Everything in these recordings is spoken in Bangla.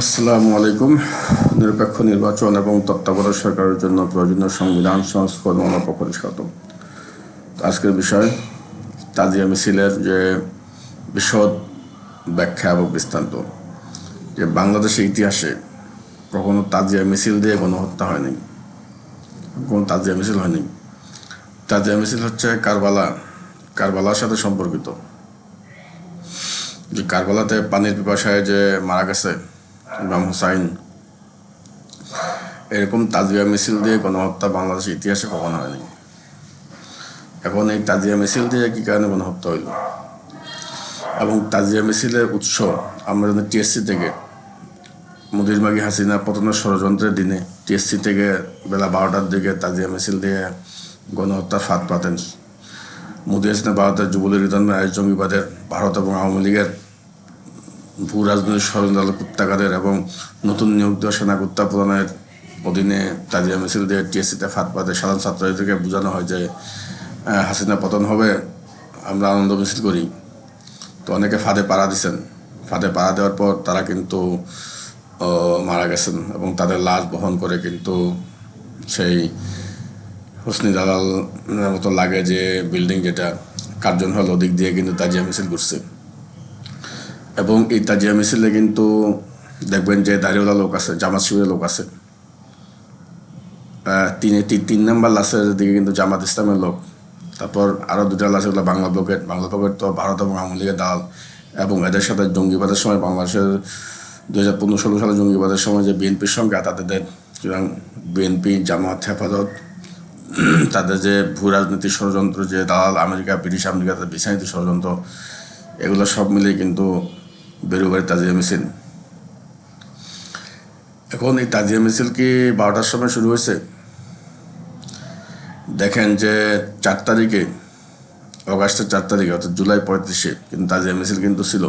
আসসালামু আলাইকুম। নিরপেক্ষ নির্বাচন এবং তত্ত্বাবধায়ক সরকারের জন্য প্রয়োজনীয় সংবিধান সংস্করণ ও পরিষ্কার। আজকের বিষয় তাজিয়া মিছিলের যে বিশদ ব্যাখ্যা এবং বৃত্তান্ত। যে বাংলাদেশের ইতিহাসে কখনো তাজিয়া মিছিল দিয়ে গণহত্যা হয়নি, কোনো তাজিয়া মিছিল হয়নি। তাজিয়া মিছিল হচ্ছে কারবালার সাথে সম্পর্কিত। যে কারবালাতে পানির পিপাসায় যে মারা গেছে ইমাম হুসাইন, এরকম তাজিয়া মিছিল দিয়ে গণহত্যা বাংলাদেশের ইতিহাসে কখনো হয়নি। এখন এই তাজিয়া মিছিল দিয়ে কী কারণে গণহত্যা হইল এবং তাজিয়া মিছিলের উৎস আমরা যদি টিএসসি থেকে মুদির মাগি হাসিনা পতনের ষড়যন্ত্রের দিনে টিএসসি থেকে বেলা 12টার দিকে তাজিয়া মিছিল দিয়ে গণহত্যার ফাঁদ পাতেন। মুদি হাসিনা ভারতের যুবলীগ রিটার্ন জঙ্গিবাদের, ভারত এবং আওয়ামী লীগের ভূ রাজনৈতিক ষড়যন্ত্র কুত্তাকাদের এবং নতুন নিয়োগ দেওয়া সেনা কুত্তা প্রদানের অধীনে তাজিয়া মিছিল দিয়ে টিএসসিতে ফাঁদ পাতে সাধারণ ছাত্রীদেরকে বোঝানো হয় যে হাসিনা পতন হবে, আমরা আনন্দ মিছিল করি। তো অনেকে ফাঁদে পাড়া দিছেন। ফাঁদে পাড়া দেওয়ার পর তারা কিন্তু মারা গেছেন এবং তাদের লাশ বহন করে কিন্তু সেই হোসনি দালাল মতো লাগে যে বিল্ডিং, যেটা কার্জন হল, ওদিক দিয়ে কিন্তু তাজিয়া মিছিল ঘুরছে। এবং এই তাজিয়া মিছিলে কিন্তু দেখবেন যে দাঁড়িওয়ালা লোক আছে, জামাত শিবিরের লোক আছে। তিন নাম্বার লাশের দিকে কিন্তু জামাত ইসলামের লোক। তারপর আরও দুটা লাশ, এগুলো বাংলা ব্লকের তো ভারত এবং আওয়ামী লীগের দালাল। এবং এদের সাথে জঙ্গিবাদের সময় বাংলাদেশের 2015-16 সালে জঙ্গিবাদের সময় যে বিএনপির সঙ্গে তাদের, সুতরাং বিএনপি, জামাত, হেফাজত, তাদের যে ভূ রাজনীতি ষড়যন্ত্র, যে দালাল আমেরিকা, ব্রিটিশ আমেরিকা, তাদের বিচারিত ষড়যন্ত্র, এগুলো সব মিলে কিন্তু বেরুবাড়ি তাজিয়া মিছিল। এখন এই তাজিয়া মিছিল কি 12টার সময় শুরু হয়েছে? দেখেন যে 4 তারিখে, অগাস্টের 4 তারিখে অর্থাৎ জুলাই 35-এ কিন্তু তাজিয়া মিছিল কিন্তু ছিল।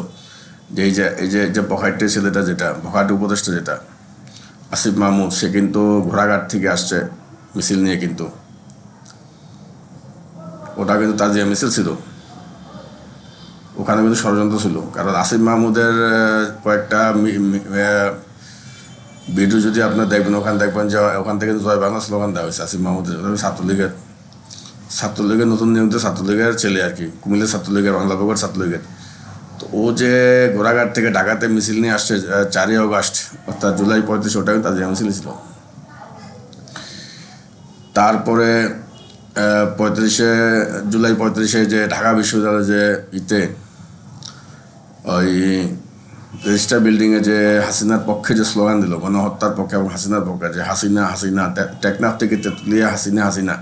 যে এই যে বখাটের ছেলেটা, যেটা বখাটে উপদেষ্টা, যেটা আসিফ মাহমুদ, সে কিন্তু ঘোড়াঘাট থেকে আসছে মিছিল নিয়ে। কিন্তু ওটা কিন্তু তাজিয়া মিছিল ছিল, ওখানে কিন্তু ষড়যন্ত্র ছিল। কারণ আসিফ মাহমুদের কয়েকটা ভিডিও যদি আপনার দেখবেন, ওখানে দেখবেন যে ওখান থেকে জয় বাংলা স্লোগান দেওয়া হয়েছে আসিফ মাহমুদের। ছাত্রলীগের নতুন নিয়মিত ছাত্রলীগের ছেলে আর কি, কুমিল্লার ছাত্রলীগের, বাংলা বিভাগের ছাত্রলীগের। তো ও যে ঘোড়াঘাট থেকে ঢাকাতে মিছিল নিয়ে আসছে 4 অগাস্ট অর্থাৎ জুলাই 35, ওটা কিন্তু তাজিয়া মিছিল ছিল। তারপরে জুলাই 35-এ যে ঢাকা বিশ্ববিদ্যালয়ে যে ওই রেজিস্টার বিল্ডিংয়ে যে হাসিনার পক্ষে যে স্লোগান দিল, গণহত্যার পক্ষে এবং হাসিনার পক্ষে, যে হাসিনা টেকনাফ থেকে তেঁতুলিয়া, হাসিনা।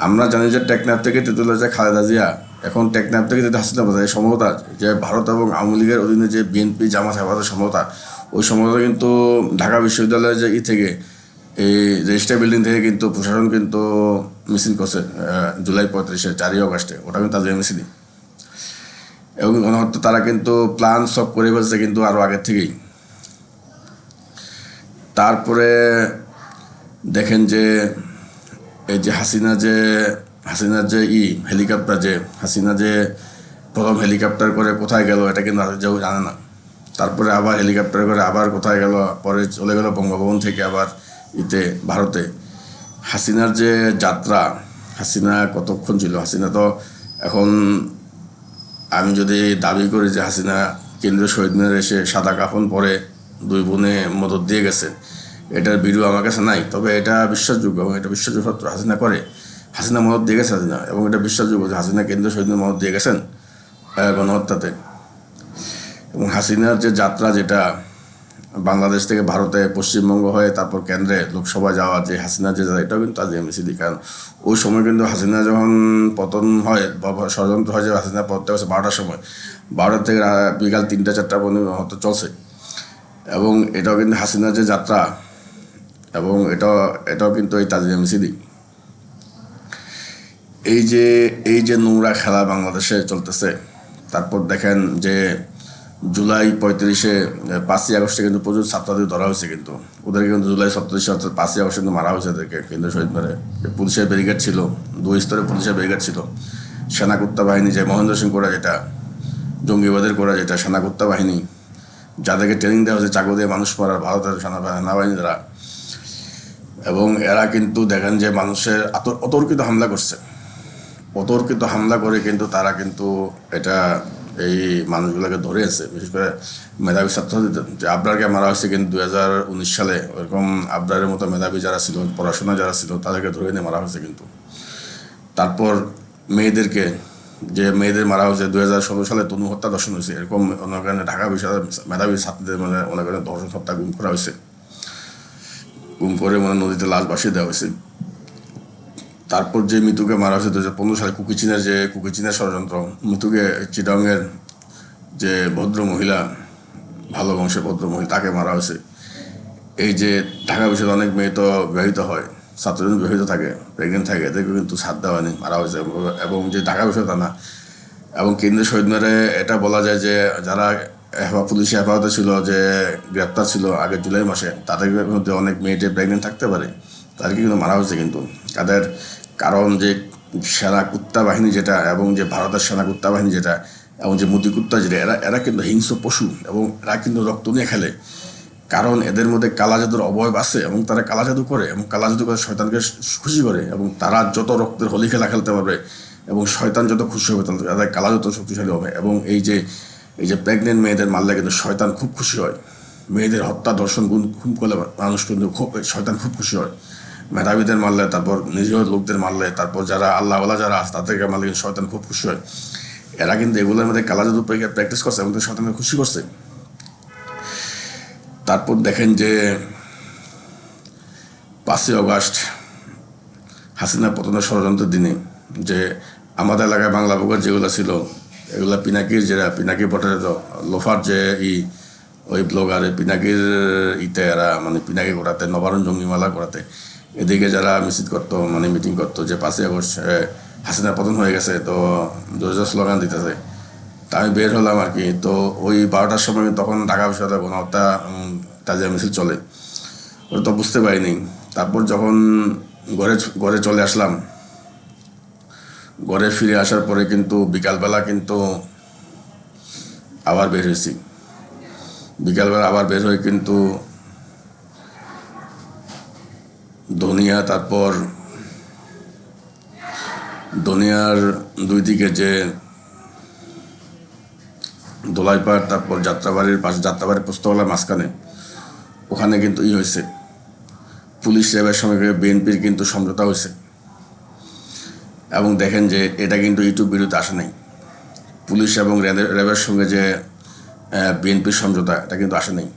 আমরা জানি যে টেকনাফ থেকে তেঁতুলিয়া যে খালেদা জিয়া, এখন টেকনাফ থেকে যদি হাসিনা বোঝায়, এই সমঝোতা যে ভারত এবং আওয়ামী লীগের অধীনে যে বিএনপি, জামাত, হেফাজতের সমঝোতা, ওই সমঝোতা কিন্তু ঢাকা বিশ্ববিদ্যালয়ের যে থেকে এই রেজিস্টার বিল্ডিং থেকে কিন্তু প্রশাসন কিন্তু মিছিল করছে জুলাই 35-এ 4 অগাস্টে, ওটা কিন্তু তাজিয়া মিছিলই। এবং গণহত্যা তারা কিন্তু প্ল্যান সব করে ফেলছে কিন্তু আরও আগের থেকেই। তারপরে দেখেন যে এই যে হাসিনার যে হেলিকপ্টার, যে হাসিনা যে প্রথম হেলিকপ্টার করে কোথায় গেল, এটা কিন্তু কেউ জানে না। তারপরে আবার হেলিকপ্টার করে আবার কোথায় গেল, পরে চলে গেল বঙ্গভবন থেকে আবার ভারতে। হাসিনার যে যাত্রা, হাসিনা কতক্ষণ ছিল? হাসিনা তো এখন, আমি যদি দাবি করি যে হাসিনা কেন্দ্রীয় শহীদ মিনারে এসে সাদা কাফন পরে 2 বোনে মদত দিয়ে গেছে, এটার ভিডিও আমার কাছে নাই, তবে এটা বিশ্বাসযোগ্য এবং এটা বিশ্বাসযোগ্য। হাসিনা মদত দিয়ে গেছে হাসিনা, এবং এটা বিশ্বাসযোগ্য যে হাসিনা কেন্দ্রীয় শহীদ মিনারে মদত দিয়ে গেছেন গণহত্যাতে। এবং হাসিনার যে যাত্রা, যেটা বাংলাদেশ থেকে ভারতে, পশ্চিমবঙ্গ হয়ে তারপর কেন্দ্রে লোকসভা যাওয়া, যে হাসিনার যে যাত্রা, এটাও কিন্তু তাজিয়া মিছিলই। কারণ ওই সময় কিন্তু হাসিনা যখন পতন হয় বা ষড়যন্ত্র হয় যে হাসিনা পতন হচ্ছে 12টার সময়, 12টা থেকে বিকাল 3টা-4টা পর্যন্ত হয়তো চলছে। এবং এটাও কিন্তু হাসিনার যে যাত্রা, এবং এটাও কিন্তু এই তাজিয়া মিছিলই। এই যে নোংরা খেলা বাংলাদেশে চলতেছে। তারপর দেখেন যে জুলাই 35-এ 5ই আগস্টে কিন্তু প্রচুর ছাত্রদের ধরা হয়েছে, কিন্তু ওদেরকে কিন্তু জুলাই 37 অর্থাৎ 5ই আগস্টে কিন্তু মারা হয়েছে ওদেরকে কেন্দ্রীয় শহীদ মিনারে। পুলিশের ব্যারিকেড ছিল, 2 স্তরে পুলিশের ব্যারিকেড ছিল। সেনাকুত্তা বাহিনী, যে মহেন্দ্র সিং কোরা, যেটা জঙ্গিবাদের কোরা, যেটা সেনাকুত্তা বাহিনী, যাদেরকে ট্রেনিং দেওয়া হয়েছে চাকু দিয়ে মানুষ মারার ভারতের সেনাবাহিনী দ্বারা। এবং এরা কিন্তু দেখেন যে মানুষের অতর্কিত হামলা করছে, অতর্কিত হামলা করে কিন্তু তারা কিন্তু এটা এই মানুষগুলোকে ধরেছে। বিশেষ করে মেধাবী ছাত্রছাত্রীদের, যে আবরারকে মারা হয়েছে কিন্তু 2019 সালে, ওরকম আবরারের মতো মেধাবী যারা ছিল, পড়াশোনা যারা ছিল, তাদেরকে ধরে নিয়ে মারা হয়েছে কিন্তু। তারপর মেয়েদেরকে, যে মেয়েদের মারা হয়েছে 2016 সালে তনু হত্যা দর্শন হয়েছে, এরকম অনেক ঢাকা বিশ্ববিদ্যালয়ের মেধাবী ছাত্রীদের মানে অনেক দর্শন হত্যা গুম করা হয়েছে, গুম করে মানে নদীতে লাশ ভাসিয়ে দেওয়া হয়েছে। তারপর যে মিতুকে মারা হয়েছে 2015 সালে কুকিচিনের ষড়যন্ত্র, মিতুকে চিটাংয়ের যে ভদ্র মহিলা, ভালো বংশের ভদ্র মহিলা, তাকে মারা হয়েছে। এই যে ঢাকা বিশ্ববিদ্যালয়ে অনেক মেয়ে তো বিবাহিত হয়, ছাত্রজন বিবাহিত থাকে, প্রেগনেন্ট থাকে, এদেরকে কিন্তু ছাড় দেওয়া হয়নি, মারা হয়েছে। এবং যে ঢাকা বিশ্ববিদ্যালয় না, এবং কেন্দ্রীয় শহীদ মিনারে এটা বলা যায় যে যারা পুলিশি হেফাজতে ছিল, যে গ্রেপ্তার ছিল আগের জুলাই মাসে, তাদেরকে মধ্যে অনেক মেয়েটে প্রেগনেন্ট থাকতে পারে, তাদেরকে কিন্তু মারা হয়েছে কিন্তু। তাদের কারণ যে সেনা কুত্তা বাহিনী যেটা, এবং যে ভারতের সেনা কুত্তা বাহিনী যেটা, এবং যে মুদি কুত্তা যেটা, এরা কিন্তু হিংস্র পশু, এবং এরা কিন্তু রক্ত নিয়ে খেলে। কারণ এদের মধ্যে কালা জাদুর অবয়ব আছে, এবং তারা কালা জাদু করে, এবং কালা জাদু করে শয়তানকে খুশি করে, এবং তারা যত রক্তের হোলি খেলা খেলতে পারবে এবং শয়তান যত খুশি হবে, তাদের কালা যত শক্তিশালী হবে। এবং এই যে প্রেগনেন্ট মেয়েদের মারলে কিন্তু শয়তান খুব খুশি হয়, মেয়েদের হত্যা দর্শন খুন করলে মানুষ কিন্তু শয়তান খুব খুশি হয়। মেধাবীদের মারলে, তারপর নিজের লোকদের মারলে, তারপর যারা আল্লাহওয়ালা যারা আছে তাদেরকে মারলে কিন্তু শয়তান খুব খুশি হয়। এরা কিন্তু এগুলোর মধ্যে কালা জাদু প্র্যাকটিস করছে এবং শয়তানকে খুশি করছে। তারপর দেখেন যে 5ই আগস্ট হাসিনা পতনের ষড়যন্ত্রের দিনে যে আমাদের এলাকায় বাংলা বুকের যেগুলো ছিল, এগুলো পিনাকির পিনাকি ভট্টাচার্য লোফার যে ওই ব্লগারে পিনাকির এরা মানে পিনাকি করাতে, নবারণ জঙ্গিমালা করাতে, এদিকে যারা মিছিল করতো, মানে মিটিং করতো যে 5ই আগস্ট হাসিনা পতন হয়ে গেছে, তো স্লোগান দিতেছে। তা আমি বের হলাম আর কি। তো ওই 12টার সময় তখন ঢাকা বিশ্ববিদ্যালয় গণহত্যা তাজিয়া মিছিল চলে, ওটা তো বুঝতে পারিনি। তারপর যখন ঘরে চলে আসলাম, ঘরে ফিরে আসার পরে কিন্তু বিকালবেলা কিন্তু আবার বের হয়েছি। বিকালবেলা আবার বের হয়ে কিন্তু ধনিয়া, তারপর ধনিয়ার দুই দিকে যে দোলাইপাড়, তারপর যাত্রাবাড়ির পাশে, যাত্রাবাড়ির পুস্তকালয়ের মাঝখানে, ওখানে কিন্তু হয়েছে পুলিশ র্যাবের সঙ্গে বিএনপির কিন্তু সমঝোতা হয়েছে। এবং দেখেন যে এটা কিন্তু ইউটিউব ভিডিওতে আসে নাই, পুলিশ এবং র্যাবের সঙ্গে যে বিএনপির সমঝোতা, এটা কিন্তু আসে নাই।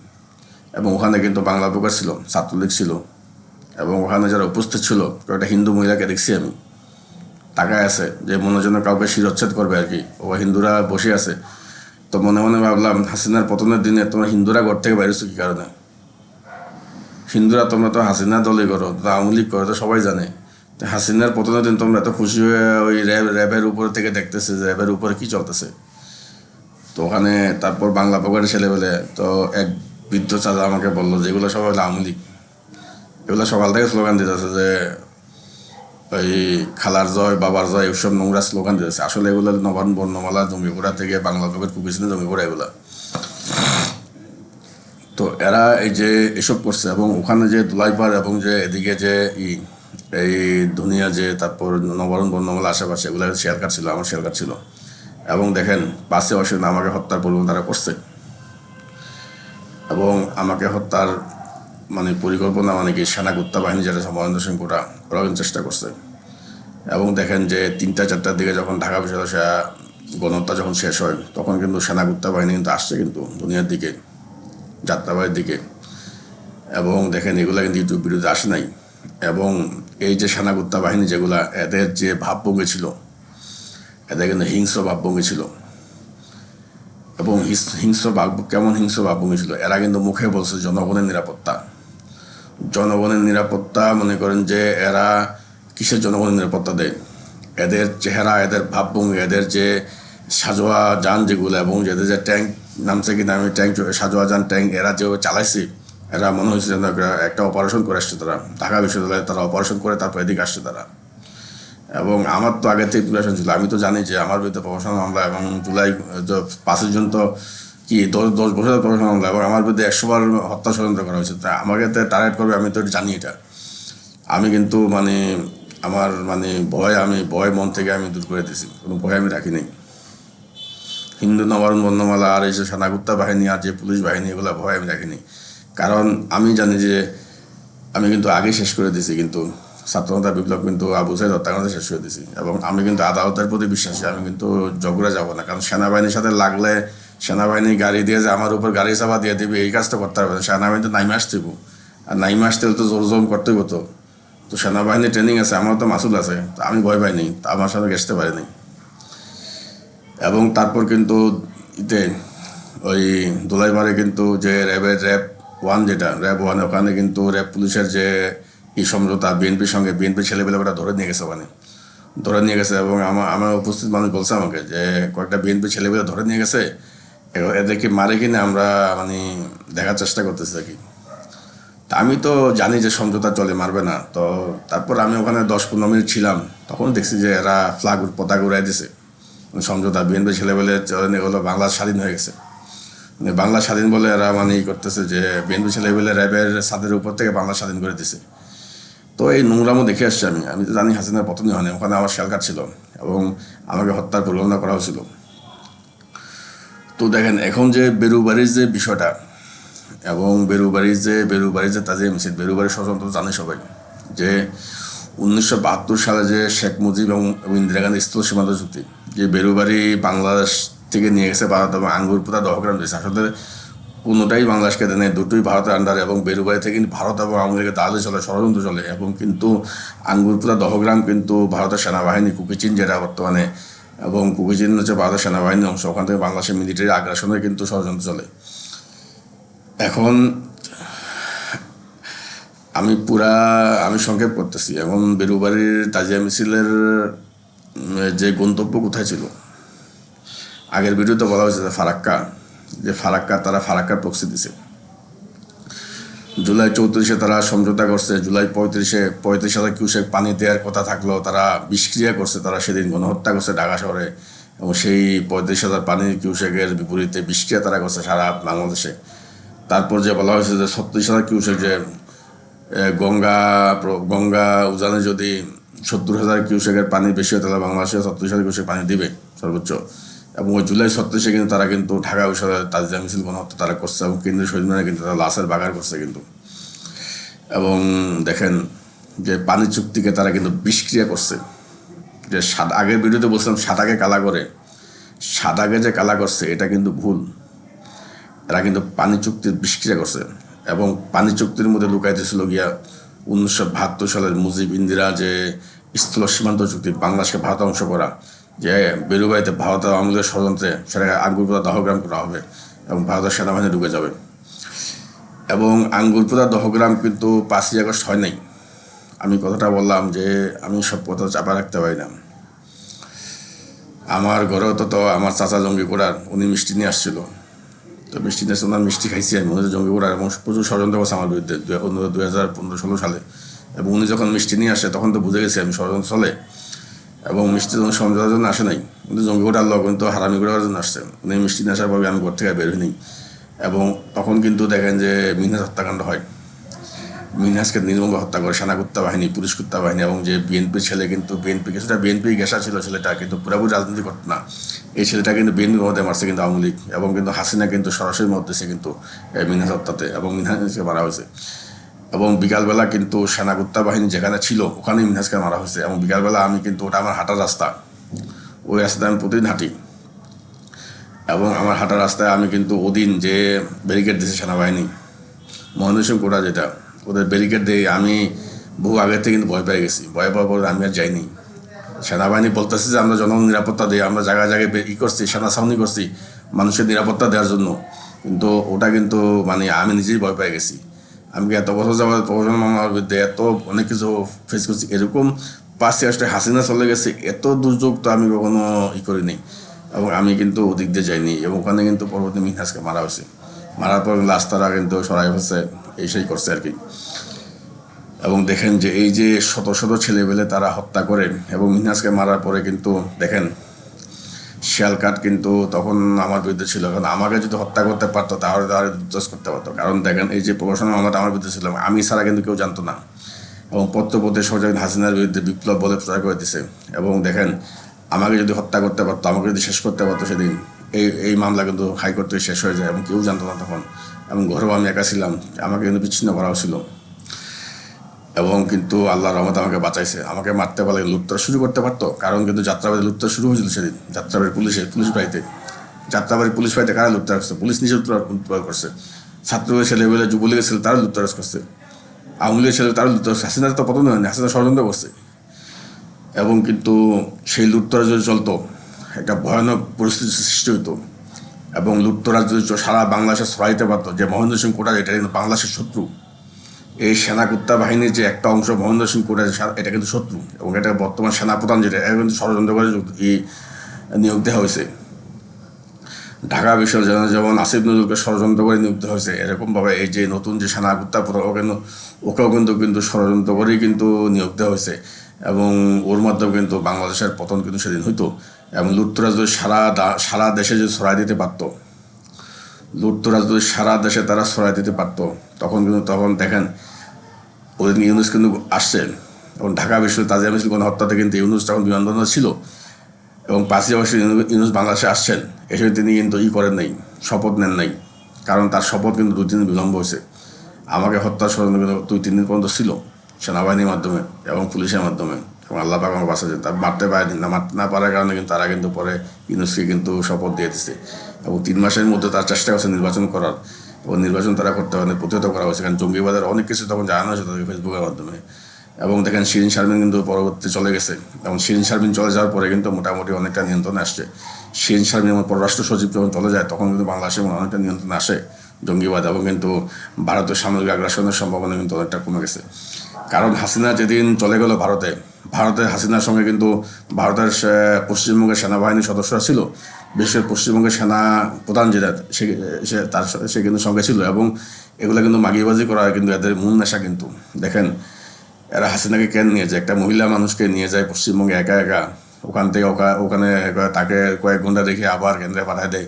এবং ওখানে কিন্তু বাংলা প্রকার ছিল, ছাত্রলীগ ছিল, এবং ওখানে যারা উপস্থিত ছিল একটা হিন্দু মহিলাকে দেখছি আমি, তাকায় আছে, যে মনে যেন কাউকে শিরচ্ছেদ করবে আর কি। ও হিন্দুরা বসে আছে। তো মনে মনে ভাবলাম, হাসিনার পতনের দিনে তোমরা হিন্দুরা ঘর থেকে বাইরেছো কী কারণে? হিন্দুরা তোমরা তো হাসিনা দলই করো, আওয়ামী লীগ করো, তো সবাই জানে। হাসিনার পতনের দিন তোমরা এত খুশি হয়ে ওই র্যাবের উপর থেকে দেখতেছে যে র্যাবের উপরে কী চলতেছে। তো ওখানে তারপর বাংলা প্রকারের ছেলেবেলে তো এক বৃদ্ধ চাচা আমাকে বললো, যেগুলো সবাই হলো আওয়ামী লীগ, এগুলো সকাল থেকে স্লোগান দিতেছে যে ওই খালার জয়, বাবার জয়, এইসব নোংরা স্লোগান দিতেছে। আসলে এগুলো নবান্ন বর্ণমালা জঙ্গিপুরা থেকে বাংলা প্রকার কুকিচিনে জঙ্গিপুরা এগুলা। তো এরা এই যে এসব করছে, এবং ওখানে যে দোলাইপাড় এবং যে এদিকে যে এই ধনিয়া যে, তারপর নবারণ বর্ণমালা আশেপাশে, এগুলো শেয়ার কার্ড ছিল, আমার শেয়ার কার্ড ছিল। এবং দেখেন 5ই আগস্ট আমাকে হত্যার পরিকল্পনা তারা করছে, এবং আমাকে হত্যার মানে পরিকল্পনা মানে কি সেনা কুত্তা বাহিনী যেটা মহেন্দ্র সিং কোটা, ওরাও চেষ্টা করছে। এবং দেখেন যে 3টা-4টার দিকে যখন ঢাকা বিশ্ববিদ্যালয় গণহত্যা যখন শেষ হয়, তখন কিন্তু সেনা কুত্তা বাহিনী কিন্তু আসছে কিন্তু দুনিয়ার দিকে, যাত্রাবাড়ির দিকে। এবং দেখেন এগুলো কিন্তু ইউটিউব ভিডিওতে আসে নাই। এবং এই যে সেনা কুত্তা বাহিনী যেগুলা, এদের যে ভাবভঙ্গি ছিল, এদের কিন্তু হিংস্র ভাবভঙ্গি ছিল। এবং কেমন হিংস্র ভাবভঙ্গি ছিল, এরা কিন্তু মুখে বলছে জনগণের নিরাপত্তা, জনগণের নিরাপত্তা। মনে করেন যে এরা কিসের জনগণের নিরাপত্তা দেয়? এদের চেহারা, এদের ভাবভঙ্গি, এদের যে সাজোয়া যান যেগুলো, এবং এদের যে ট্যাঙ্ক নামছে কিনা, আমি ট্যাঙ্ক সাজোয়া যান ট্যাঙ্ক এরা যেভাবে চালাইছে, এরা মনে হয়েছে যেন একটা অপারেশন করে আসছে তারা, ঢাকা বিশ্ববিদ্যালয়ে তারা অপারেশন করে তারপর এদিকে আসছে তারা। এবং আমার তো আগে থেকে প্রিপারেশন ছিল, আমি তো জানি যে আমার বিরুদ্ধে প্রশাসন মামলা, এবং জুলাই 5 জন তো কি 10 বছর প্রশাসন মামলা, এবং আমার বিরুদ্ধে 100 বার হত্যা ষড়যন্ত্র করা হয়েছে। তা আমাকে টার্গেট করবে, আমি তো এটা জানি। এটা আমি কিন্তু আমার আমি ভয় মন থেকে আমি দূর করে দিয়েছি, কোনো ভয় আমি রাখি নাই। হিন্দু নবারুণ বর্ণমালা আর এই যে সেনাগুপ্তা বাহিনী আর যে পুলিশ বাহিনী, এগুলো ভয় আমি রাখিনি। কারণ আমি জানি যে আমি কিন্তু আগে শেষ করে দিয়েছি, কিন্তু ছাত্রনেতা বিপ্লব কিন্তু আবু সাইদ হত্যাকাণ্ড শেষ করে দিয়েছি। এবং আমি কিন্তু আদালতের প্রতি বিশ্বাসী, আমি কিন্তু জগড়ে যাব না। কারণ সেনাবাহিনীর সাথে লাগলে সেনাবাহিনী গাড়ি দিয়ে যে আমার উপর গাড়ি চাপা দিয়ে দিবে, এই কাজটা করতে হবে না। সেনাবাহিনী তো নাইমে আসতেইব, আর নাইমে আসতে হলে তো জোর জোর করতেই হতো। তো সেনাবাহিনীর ট্রেনিং আছে, আমার তো মাসুল আছে, তো আমি ভয় পাইনি, তা আমার সাথে ঘেসতে পারিনি। এবং তারপর কিন্তু ওই দোলাইবারে কিন্তু যে র্যাব 1, যেটা র্যাব 1, ওখানে কিন্তু র্যাব পুলিশের যে সমঝোতা বিএনপির সঙ্গে, বিএনপির ছেলেপেলে ওটা ধরে নিয়ে গেছে, ধরে নিয়ে গেছে। এবং আমার উপস্থিত মানুষ বলছে আমাকে যে কয়েকটা বিএনপি ছেলেপেলে ধরে নিয়ে গেছে, এদেরকে মারে কিনা আমরা দেখার চেষ্টা করতেছি আর কি। তা আমি তো জানি যে সমঝোতা চলে, মারবে না। তো তারপর আমি ওখানে 10-15 মিনিট ছিলাম, তখন দেখছি যে এরা পতাকা উড়াই দিছে। সমঝোতা বিএনপি ছেলেবেলে হলো বাংলা স্বাধীন হয়ে গেছে, বাংলা স্বাধীন বলে এরা করতেছে যে বিএনপি ছেলেবেলে র্যাবের ছাদের উপর থেকে বাংলা স্বাধীন করে দিছে। তো এই নোংরামও দেখে আসছি আমি তো জানি হাসিনার পতনই হয়নি, ওখানে আমার শেলকার ছিল এবং আমাকে হত্যার পরিকল্পনা করা হয়েছিল। তো দেখেন এখন যে বেরুবাড়ির যে বিষয়টা, এবং বেরুবাড়ির যে তাজিয়া মিছিল, বেরুবাড়ির ষড়যন্ত্র জানে সবাই যে 1972 সালে যে শেখ মুজিব এবং ইন্দিরা গান্ধী স্থল সীমান্ত চুক্তি, যে বেরুবাড়ি বাংলাদেশ থেকে নিয়ে গেছে ভারত এবং আঙ্গুরপুরা দহগ্রাম দিয়েছে, আসলে কোনোটাই বাংলাদেশকে দেয় নাই, দুটোই ভারতের আন্ডারে। এবং বেরুবাড়ি থেকে কিন্তু ভারত এবং আওয়ামী লীগের দালালি চলে, ষড়যন্ত্র চলে। এবং কিন্তু আঙ্গুরপুরা দহগ্রাম কিন্তু ভারতের সেনাবাহিনী, কুকিচিন যেটা বর্তমানে, এবং কুকিচিন হচ্ছে ভারতের সেনাবাহিনীর অংশ, ওখান থেকে বাংলাদেশের মিলিটারি আগ্রাসনের কিন্তু ষড়যন্ত্র চলে। এখন আমি সংক্ষেপ করতেছি। এখন বেরুবাড়ির তাজিয়া মিছিলের যে গন্তব্য কোথায় ছিল, আগের ভিডিওতে বলা হয়েছে যে তারা ফারাক্কার প্রক্সি দিছে। জুলাই 34 তারা সমঝোতা করছে, জুলাই 35,000 কিউসেক পানি দেওয়ার কথা থাকলেও তারা বিষক্রিয়া করছে, তারা সেদিন গণহত্যা করছে ঢাকা শহরে। এবং সেই 35,000 পানির কিউসেকের বিপরীতে বিষক্রিয়া তারা করছে সারা বাংলাদেশে। তারপর যে বলা হয়েছে যে 36,000 কিউসেক, যে গঙ্গা উজানে যদি 70,000 কিউসেকের পানি বেশি হয়, তাহলে বাংলাদেশে 36,000 কিউসেক পানি দিবে সর্বোচ্চ। এবং ওই জুলাই 36 কিন্তু তারা কিন্তু ঢাকা বিশ্ববিদ্যালয়ে তাজিয়া মিছিল গণহত্যা তারা করছে, এবং কেন্দ্রীয় শহীদ মিনারে কিন্তু তারা লাশের বাগার করছে কিন্তু। এবং দেখেন যে পানি চুক্তিকে তারা কিন্তু বিষক্রিয়া করছে। যে আগের ভিডিওতে বলছিলাম সাদাকে কালা করে, সাদাকে যে কালা করছে এটা কিন্তু ভুল। এরা কিন্তু পানি চুক্তির বিষক্রিয়া করছে। এবং পানি চুক্তির মধ্যে লুকাইতেছিল গিয়া 1972 সালের মুজিব ইন্দিরা যে স্থল সীমান্ত চুক্তি, বাংলাদেশকে ভারত অংশ করা, যে বেরুবাড়িতে ভারত আওয়ামী লীগের ষড়যন্ত্রে সেটাকে আঙ্গুরপুরা দহগ্রাম করা হবে এবং ভারতের সেনাবাহিনী ঢুকে যাবে। এবং আঙ্গুরপুরা দহগ্রাম কিন্তু 5ই আগস্ট হয় নাই। আমি কথাটা বললাম যে আমি সব কথা চাপা রাখতে পারি না। আমার ঘরেও তো আমার চাচা জঙ্গি করার, উনি মিষ্টি নিয়ে আসছিল, তো মিষ্টি নিয়ে ওনার মিষ্টি খাইছি আমি, উনি জঙ্গি করার এবং প্রচুর ষড়যন্ত্র করছে আমার বিরুদ্ধে 2015-16 সালে। এবং উনি যখন মিষ্টি নিয়ে আসে তখন তো বুঝে গেছি আমি ষড়যন্ত্র চলে। এবং মিষ্টি যখন সমঝোতার জন্য আসে নাই, কিন্তু জঙ্গি করার লোক কিন্তু হারামি করার জন্য আসছে। উনি মিষ্টি নিয়ে আসার পরে আমি ঘর থেকে বের হই নি। এবং তখন কিন্তু দেখেন যে মিনহাজ হত্যাকাণ্ড হয়, মিনহাজকে নির্মমভাবে হত্যা করে সেনাগুপ্তা বাহিনী, পুলিশ কুত্তা বাহিনী। এবং যে বিএনপির ছেলে, কিন্তু কিছুটা বিএনপি ঘেঁষা ছিল ছেলেটা, কিন্তু পুরোপুরি রাজনীতি করতো না। এই ছেলেটা কিন্তু বিএনপি মধ্যে মারছে কিন্তু আওয়ামী লীগ, এবং কিন্তু হাসিনা কিন্তু সরাসরি মত দিয়েছে কিন্তু মিনহাজ হত্যাতে, এবং মিনহাজকে মারা হয়েছে। এবং বিকালবেলা কিন্তু সেনাগুপ্তা বাহিনী যেখানে ছিল ওখানেই মিনহাজকে মারা হয়েছে। এবং বিকালবেলা আমি কিন্তু, ওটা আমার হাঁটার রাস্তা, ওই রাস্তায় আমি প্রতিদিন হাঁটি। এবং আমার হাঁটার রাস্তায় আমি কিন্তু ওদিন যে ব্যারিকেড দিয়েছে সেনাবাহিনী, মহেন্দ্র সিং কোটা, যেটা ওদের ব্যারিকেড দিয়ে আমি বহু আগের থেকে কিন্তু ভয় পেয়ে গেছি। ভয় পাওয়ার পরে আমি আর যাইনি। সেনাবাহিনী বলতেছে যে আমরা জনগণ নিরাপত্তা দিই, আমরা জায়গায় জায়গায় করছি, সেনা ছাউনি করছি মানুষের নিরাপত্তা দেওয়ার জন্য, কিন্তু ওটা কিন্তু আমি নিজেই ভয় পেয়ে গেছি। আমি এত বছর যাওয়ার প্রশাসন মামলার বিরুদ্ধে এত অনেক কিছু ফেস করছি, এরকম 5ই আগস্টে হাসিনা চলে গেছে, এত দুর্যোগ তো আমি কখনো করিনি। এবং আমি কিন্তু ওদিক দিয়ে যাইনি। এবং ওখানে কিন্তু পরবর্তী মিনহাজকে মারা হয়েছে, মারার পর লাশ তারা কিন্তু সরাই হচ্ছে, এই সেই করছে আর কি। এবং দেখেন যে এই যে শত শত ছেলেবেলে তারা হত্যা করে, এবং মিনহাজকে মারার পরে কিন্তু দেখেন শিয়ালকাট কিন্তু তখন আমার বিরুদ্ধে ছিল, কারণ আমাকে যদি হত্যা করতে পারতো তাহলে তাহলে দুর্দশ করতে পারতো। কারণ দেখেন এই যে প্রকাশনা মামলাটা আমার বিরুদ্ধে ছিল, আমি ছাড়া কিন্তু কেউ জানতো না। এবং পত্রপত্রে সহযোগী হাসিনার বিরুদ্ধে বিপ্লব বলে প্রচার করে দিছে। এবং দেখেন আমাকে যদি হত্যা করতে পারতো, আমাকে যদি শেষ করতে পারতো সেদিন, এই মামলা কিন্তু হাইকোর্ট থেকে শেষ হয়ে যায় এবং কেউ জানতো না তখন। এবং ঘরেও আমি একা ছিলাম, আমাকে কিন্তু বিচ্ছিন্ন করা হয়েছিল। এবং কিন্তু আল্লাহর রহমতে আমাকে বাঁচাইছে। আমাকে মারতে পারলে লুটতরা শুরু করতে পারতো, কারণ কিন্তু যাত্রাবাড়ি লুটতরা শুরু হয়েছিল সেদিন। যাত্রাবাড়ি পুলিশ বাড়িতে, যাত্রাবাড়ি পুলিশ বাড়িতে কারা লুটতরা করছে? পুলিশ নিজে লুটতরা করছে। ছাত্রলীগের ছেলেবেলে, যুবলীগের ছেলে তারা লুটতরা করছে, আওয়ামী লীগের ছেলে তারা লুটতরা করছে। হাসিনা তো পতন হয়নি, হাসিনা ষড়যন্ত্র করছে। এবং কিন্তু সেই লুটতরা যদি চলতো, একটা ভয়ানক পরিস্থিতির সৃষ্টি হইতো। এবং লুটতরা যদি সারা বাংলাদেশে ছড়াইতে পারতো যে মহেন্দ্র সিং কোটারি এটা কিন্তু বাংলাদেশের শত্রু, এই সেনাকুত্তা বাহিনীর যে একটা অংশ মহেন্দ্র সিং কোটারি এটা কিন্তু শত্রু, এবং এটা বর্তমান সেনাপ্রধান যেটা এটা কিন্তু ষড়যন্ত্র করে নিয়োগ দেওয়া হয়েছে। ঢাকা বিশ্ববিদ্যালয় যেমন আসিফ নজরুলকে ষড়যন্ত্র করে নিয়োগ দেওয়া হয়েছে, এরকমভাবে এই যে নতুন যে সেনাকুত্তা প্রধান ওকেও কিন্তু ষড়যন্ত্র করেই কিন্তু নিয়োগ দেওয়া হয়েছে। এবং ওর মাধ্যমে কিন্তু বাংলাদেশের পতন কিন্তু সেদিন হইতো। এবং লুটতরাজ যদি সারা দেশে যদি ছড়াই দিতে পারতো, লুটতরাজ যদি সারা দেশে তারা ছড়াই দিতে পারতো, তখন দেখেন ওদিন ইউনুস কিন্তু আসছে। এবং ঢাকা বিশ্ববিদ্যালয় তাজিয়া মিছিল গণহত্যাতে কিন্তু ইউনুস তখন বিমানবন্দর ছিল। এবং 5ই আগস্ট ইউনুস বাংলাদেশে আসছেন, এসে তিনি কিন্তু করেন নাই, শপথ নেন নাই। কারণ তার শপথ কিন্তু 2 দিন বিলম্ব হয়েছে। আমাকে হত্যার ষড়যন্ত্র কিন্তু 2-3 দিন পর্যন্ত ছিল, সেনাবাহিনীর মাধ্যমে এবং পুলিশের মাধ্যমে। এবং আল্লাহ পাক আমার বাঁচাচ্ছে, তার মারতে পারেনি না, মারতে না পারার কারণে কিন্তু তারা কিন্তু পরে ইউনুসকে কিন্তু শপথ দিয়ে দিচ্ছে। এবং 3 মাসের মধ্যে তার চেষ্টা করছে নির্বাচন করার, এবং নির্বাচন তারা করতে পারেনি, প্রতিহত করা হয়েছে। কারণ জঙ্গিবাদের অনেক কিছু তখন জানানো হয়েছে তাদেরকে ফেসবুকের মাধ্যমে। এবং দেখেন শিরিন শারমিন কিন্তু পরবর্তী চলে গেছে, এবং শিরিন শারমিন চলে যাওয়ার পরে কিন্তু মোটামুটি অনেকটা নিয়ন্ত্রণে আসছে। শিরিন শারমিন আমার পররাষ্ট্র সচিব যখন চলে যায় তখন কিন্তু বাংলাদেশে অনেকটা নিয়ন্ত্রণে আসে জঙ্গিবাদ, এবং কিন্তু ভারতের সামরিক আগ্রাসনের সম্ভাবনা কিন্তু অনেকটা কমে গেছে। কারণ হাসিনা যেদিন চলে গেল ভারতে হাসিনার সঙ্গে কিন্তু ভারতের পশ্চিমবঙ্গের সেনাবাহিনীর সদস্যরা ছিল, বিশেষ করে পশ্চিমবঙ্গের সেনা প্রধান যেটা সে কিন্তু সঙ্গে ছিল। এবং এগুলো কিন্তু মাগিবাজি করা কিন্তু এদের মূল নেশা। কিন্তু দেখেন এরা হাসিনাকে কেন নিয়ে যায়, একটা মহিলা মানুষকে নিয়ে যায় পশ্চিমবঙ্গে একা একা, ওখান থেকে ওখানে তাকে কয়েক ঘন্টা রেখে আবার কেন্দ্রে পাঠায় দেয়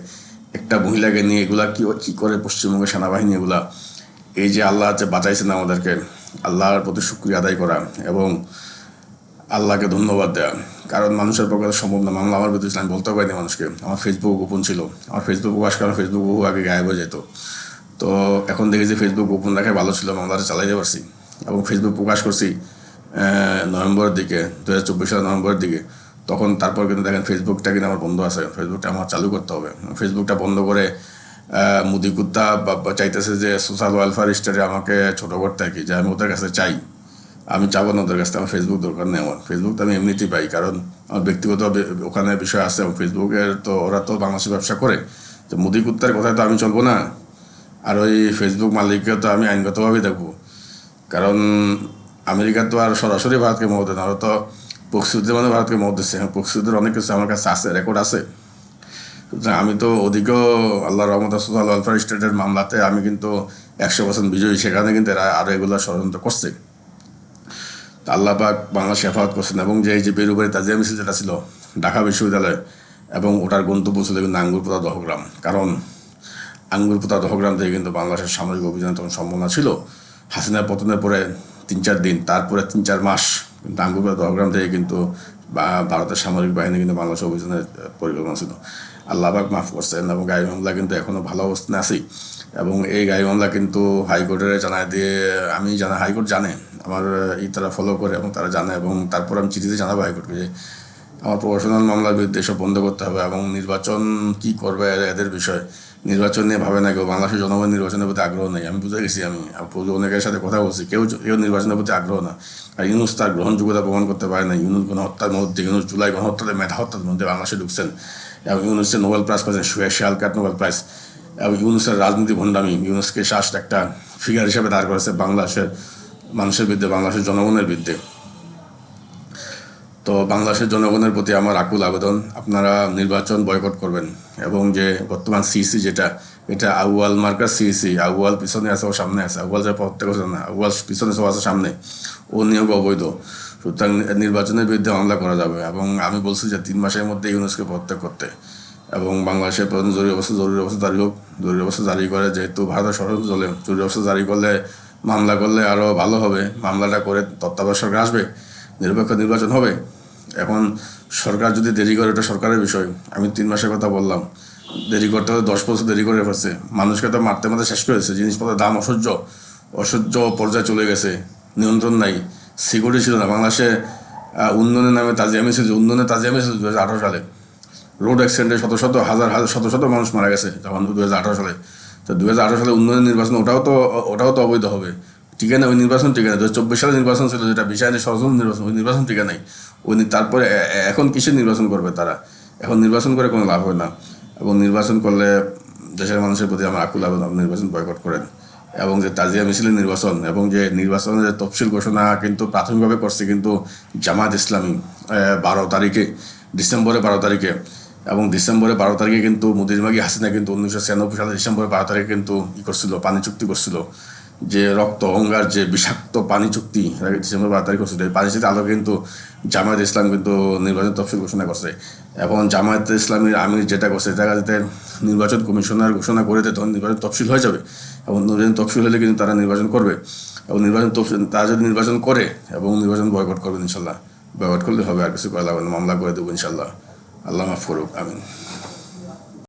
একটা মহিলাকে নিয়ে। এগুলা কি করে পশ্চিমবঙ্গের সেনাবাহিনী এগুলা? এই যে আল্লাহ যে বাঁচাইছেন আমাদেরকে, আল্লাহর প্রতি শুকরিয়া আদায় করা এবং আল্লাহকে ধন্যবাদ দেওয়া। কারণ মানুষের পক্ষে সম্ভব না, মামলা আমার বিরুদ্ধে আমি বলতে পারিনি মানুষকে। আমার ফেসবুক গোপন ছিল, আমার ফেসবুক প্রকাশ করা, ফেসবুক বহু আগে গায়েব হয়ে যেত। তো এখন দেখি যে ফেসবুক গোপন রাখাই ভালো ছিল, মামলাটা চালাইতে পারছি। এবং ফেসবুক প্রকাশ করছি নভেম্বরের দিকে, 2024 সালের নভেম্বরের দিকে। তখন তারপর কিন্তু দেখেন ফেসবুকটা কিন্তু আমার বন্ধ আছে, ফেসবুকটা আমার চালু করতে হবে। ফেসবুকটা বন্ধ করে মুদি কুত্তা চাইতেছে যে সোশ্যাল ওয়েলফেয়ার স্টেটে আমাকে ছোটো করতে আর কি, যে আমি ওদের কাছে চাই। আমি চাবো না ওদের কাছে, আমার ফেসবুক দরকার নেই। আমার ফেসবুক তো আমি এমনিতেই পাই, কারণ আমার ব্যক্তিগত ওখানে বিষয় আছে। এবং ফেসবুকের তো ওরা তো বাংলাদেশে ব্যবসা করে, তো মুদি কুত্তার কথায় তো আমি চলবো না। আর ওই ফেসবুক মালিককে তো আমি আইনগতভাবেই দেখবো, কারণ আমেরিকা তো আর সরাসরি ভারতকে মদত দেয় না, ওরা তো প্রক্সিতে মানে ভারতকে মদত দিচ্ছে। হ্যাঁ, প্রক্সিদের অনেক কিছু আমার কাছে আছে, রেকর্ড আছে। সুতরাং আমি তো ওদিকেও আল্লাহ রহমত সোশ্যাল ওয়েলফেয়ার স্টেটের মামলাতে আমি কিন্তু 100% বিজয়ী। সেখানে কিন্তু এরা আরও এগুলো ষড়যন্ত্র করছে। আল্লাহ পাক বাংলা শেফাত করছেন। এবং যে এই যে বেরুবাড়ি তাজিয়া মিছিল যেটা ছিল ঢাকা বিশ্ববিদ্যালয়ে, এবং ওটার গন্তব্য ছিল কিন্তু আঙ্গুরপোতা দহগ্রাম। কারণ আঙ্গুরপোতা দহগ্রাম থেকে কিন্তু বাংলাদেশের সামরিক অভিযানের তখন সম্ভাবনা ছিল। হাসিনার পতনের পরে 3-4 দিন, তারপরে 3-4 মাস কিন্তু আঙ্গুরপোতা দহগ্রাম থেকে কিন্তু ভারতের সামরিক বাহিনী কিন্তু বাংলাদেশের অভিযানের পরিকল্পনা ছিল। আল্লাহ পাক মাফ করছেন। এবং গাড়ি মামলা কিন্তু এখনও ভালো অবস্থানে আছি। এবং এই গাড়ি মামলা কিন্তু হাইকোর্টের জানায় দিয়ে আমি হাইকোর্ট জানে আমার তারা ফলো করে, এবং তারা জানে। এবং তারপর আমি চিঠিতে জানাবো হাইকোর্টকে যে আমার প্রফেশনাল মামলার বিরুদ্ধে এসব বন্ধ করতে হবে। এবং নির্বাচন কি করবে এদের বিষয়, নির্বাচন নিয়ে ভাবে না কেউ। বাংলাদেশের জনগণ নির্বাচনের প্রতি আগ্রহ নেই, আমি বুঝে গেছি। আমি অনেকের সাথে কথা বলছি, কেউ নির্বাচনের প্রতি আগ্রহ না। আর ইউনুস তার গ্রহণযোগ্যতা প্রমাণ করতে পারে না। ইউনুস গণহত্যার মধ্যে, ইউনুস জুলাই গণহত্যাতে মেধা হত্যার মধ্যে বাংলাদেশে ঢুকছেন। এবং ইউনুসের নোবেল প্রাইজ পাচ্ছেন, শিয়ালকাট নোবেল প্রাইজ। এবং ইউনুসের রাজনীতি ভণ্ডামি, ইউনুসকে একটা ফিগার হিসেবে দাঁড় করেছে বাংলাদেশের মানুষের বিরুদ্ধে, বাংলাদেশের জনগণের বিরুদ্ধে। তো বাংলাদেশের জনগণের প্রতি আমার আকুল আবেদন, আপনারা নির্বাচন বয়কট করবেন। এবং যে বর্তমান সিইসি যেটা, এটা আউয়াল মার্কার সিইসি, আউয়াল পিছনে আছে, ও সামনে আছে। আউয়াল যে প্রত্যেক না, আউয়াল পিছনে সব আছে, সামনে ও নিয়োগ অবৈধ। সুতরাং নির্বাচনের বিরুদ্ধে মামলা করা যাবে। এবং আমি বলছি যে 3 মাসের মধ্যে ইউনুসকে প্রত্যাগ করতে। এবং বাংলাদেশের প্রধান জরুরি অবস্থা জারি হোক। জরুরি অবস্থা জারি করে, যেহেতু ভারতের ষড়যন্ত্র চলে, জরুরি অবস্থা জারি করলে মামলা করলে আরও ভালো হবে। মামলাটা করে তত্ত্বাবধায়ক সরকার আসবে, নিরপেক্ষ নির্বাচন হবে। এখন সরকার যদি দেরি করে, এটা সরকারের বিষয়। আমি 3 মাসের কথা বললাম, দেরি করতে হলে 10 বছর দেরি করে ফেলছে। মানুষকে তো মারতে মারতে শেষ করেছে। জিনিসপত্রের দাম অসহ্য পর্যায়ে চলে গেছে, নিয়ন্ত্রণ নাই, সিকিউরিটি ছিল না বাংলাদেশে। উন্নয়নের নামে তাজিয়ামি ছিল, উন্নয়নের তাজিয়ামি ছিল 2018 সালে। রোড অ্যাক্সিডেন্টে শত শত মানুষ মারা গেছে যখন 2018 সালে। তো 2018 সালে উন্নয়নের নির্বাচন, ওটাও তো অবৈধ হবে। টিকে না, ওই নির্বাচন টিকে না। 2024 সালে নির্বাচন ছিল, যেটা বিষয় নেই, ষড়যন্ত্র নির্বাচন, ওই নির্বাচন টিকে নাই। তারপরে এখন কিসের নির্বাচন করবে তারা? এখন নির্বাচন করে কোনো লাভ হয় না। এবং নির্বাচন করলে দেশের মানুষের প্রতি আমার আকুল আবেদন, নির্বাচন বয়কট করেন। এবং যে তাজিয়া মিছিলের নির্বাচন, এবং যে নির্বাচনের তফসিল ঘোষণা কিন্তু প্রাথমিকভাবে করছে কিন্তু জামায়াত ইসলামী 12 তারিখে, ডিসেম্বরের 12 তারিখে। এবং ডিসেম্বরের 12 তারিখে কিন্তু মোদির মাগি হাসিনা কিন্তু 1996 সালে ডিসেম্বরের 12 তারিখে কিন্তু করছিল, পানি চুক্তি করছিল। যে রক্ত অঙ্গার যে বিষাক্ত পানি চুক্তি, ডিসেম্বর 12 তারিখ করছিল। এই পানি চুক্তির আলো কিন্তু জামায়াত ইসলাম কিন্তু নির্বাচন তফসিল ঘোষণা করছে। এখন জামায়াত ইসলামীর আমির যেটা করছে, এটা যাতে নির্বাচন কমিশনার ঘোষণা করে দেয়, তখন নির্বাচন তফসিল হয়ে যাবে। এবং নির্বাচন তফসিল হলে কিন্তু তারা নির্বাচন করবে। এবং তারা যদি নির্বাচন করে এবং নির্বাচন বয়কট করবেন ইনশাল্লাহ। বয়কট করলে হবে, আর কিছু করা লাগবে না, মামলা করে দেবো ইনশাল্লাহ। আল্লাহ মাফ করুক, আমিন।